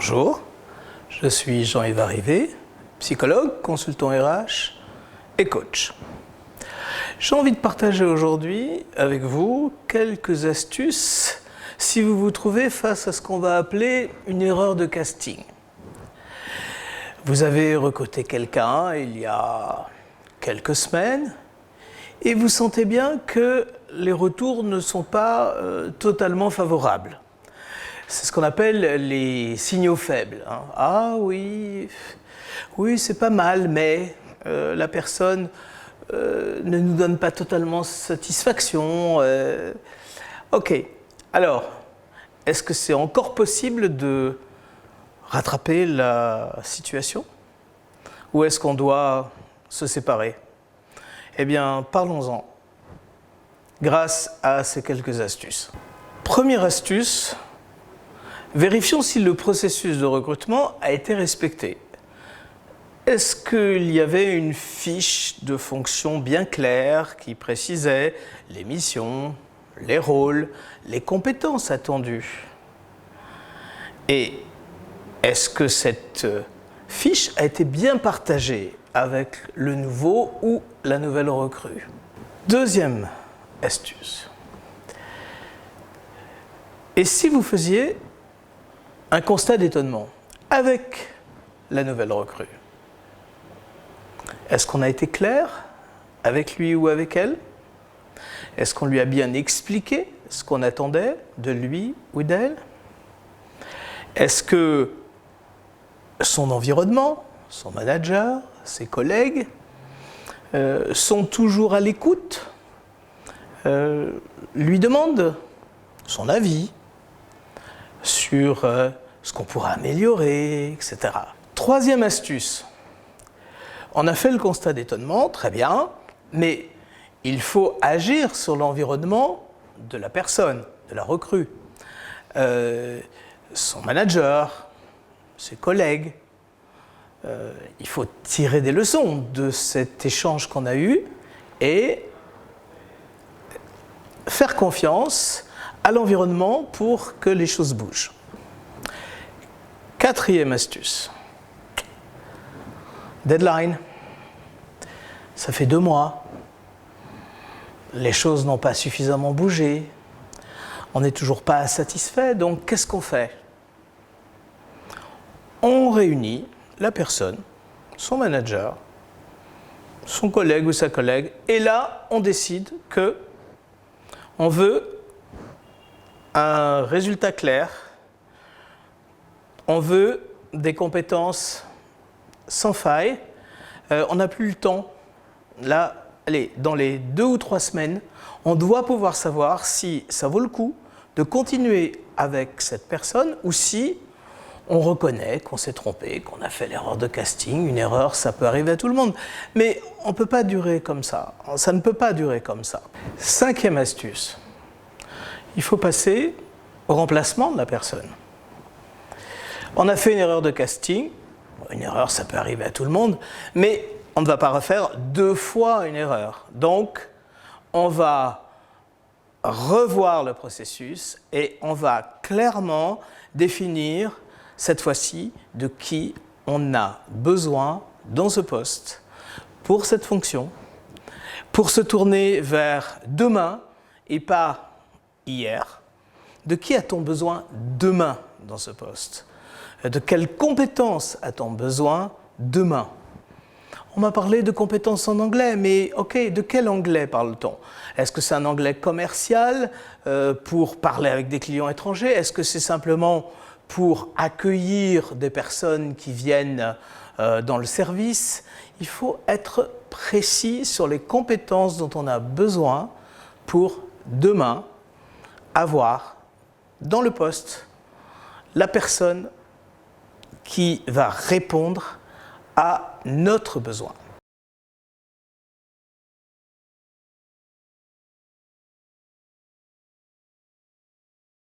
Bonjour, je suis Jean-Yves Arrivé, psychologue, consultant RH et coach. J'ai envie de partager aujourd'hui avec vous quelques astuces si vous vous trouvez face à ce qu'on va appeler une erreur de casting. Vous avez recruté quelqu'un il y a quelques semaines et vous sentez bien que les retours ne sont pas totalement favorables. C'est ce qu'on appelle les signaux faibles. Ah oui, c'est pas mal, mais la personne ne nous donne pas totalement satisfaction. Ok, alors, est-ce que c'est encore possible de rattraper la situation? Ou est-ce qu'on doit se séparer? Eh bien, parlons-en, grâce à ces quelques astuces. Première astuce, vérifions si le processus de recrutement a été respecté. Est-ce qu'il y avait une fiche de fonction bien claire qui précisait les missions, les rôles, les compétences attendues? Et est-ce que cette fiche a été bien partagée avec le nouveau ou la nouvelle recrue? Deuxième astuce. Et si vous faisiez un constat d'étonnement avec la nouvelle recrue? Est-ce qu'on a été clair avec lui ou avec elle? Est-ce qu'on lui a bien expliqué ce qu'on attendait de lui ou d'elle? Est-ce que son environnement, son manager, ses collègues sont toujours à l'écoute, lui demandent son avis sur ce qu'on pourra améliorer, etc. Troisième astuce. On a fait le constat d'étonnement, très bien, mais il faut agir sur l'environnement de la personne, de la recrue. Son manager, ses collègues. Il faut tirer des leçons de cet échange qu'on a eu et faire confiance à l'environnement pour que les choses bougent. Quatrième astuce. Deadline. Ça fait 2 mois. Les choses n'ont pas suffisamment bougé. On n'est toujours pas satisfait, donc qu'est-ce qu'on fait? On réunit la personne, son manager, son collègue ou sa collègue, et là, on décide que on veut un résultat clair, on veut des compétences sans faille, on n'a plus le temps. Là, allez, dans les 2 ou 3 semaines, on doit pouvoir savoir si ça vaut le coup de continuer avec cette personne ou si on reconnaît qu'on s'est trompé, qu'on a fait l'erreur de casting. Une erreur, ça peut arriver à tout le monde. Mais on ne peut pas durer comme ça. Ça ne peut pas durer comme ça. 5e astuce. Il faut passer au remplacement de la personne. On a fait une erreur de casting. Une erreur, ça peut arriver à tout le monde. Mais on ne va pas refaire 2 fois une erreur. Donc, on va revoir le processus et on va clairement définir cette fois-ci de qui on a besoin dans ce poste pour cette fonction, pour se tourner vers demain et pas hier. De qui a-t-on besoin demain dans ce poste? De quelles compétences a-t-on besoin demain? On m'a parlé de compétences en anglais, mais ok, de quel anglais parle-t-on? Est-ce que c'est un anglais commercial pour parler avec des clients étrangers? Est-ce que c'est simplement pour accueillir des personnes qui viennent dans le service? Il faut être précis sur les compétences dont on a besoin pour demain avoir dans le poste la personne qui va répondre à notre besoin.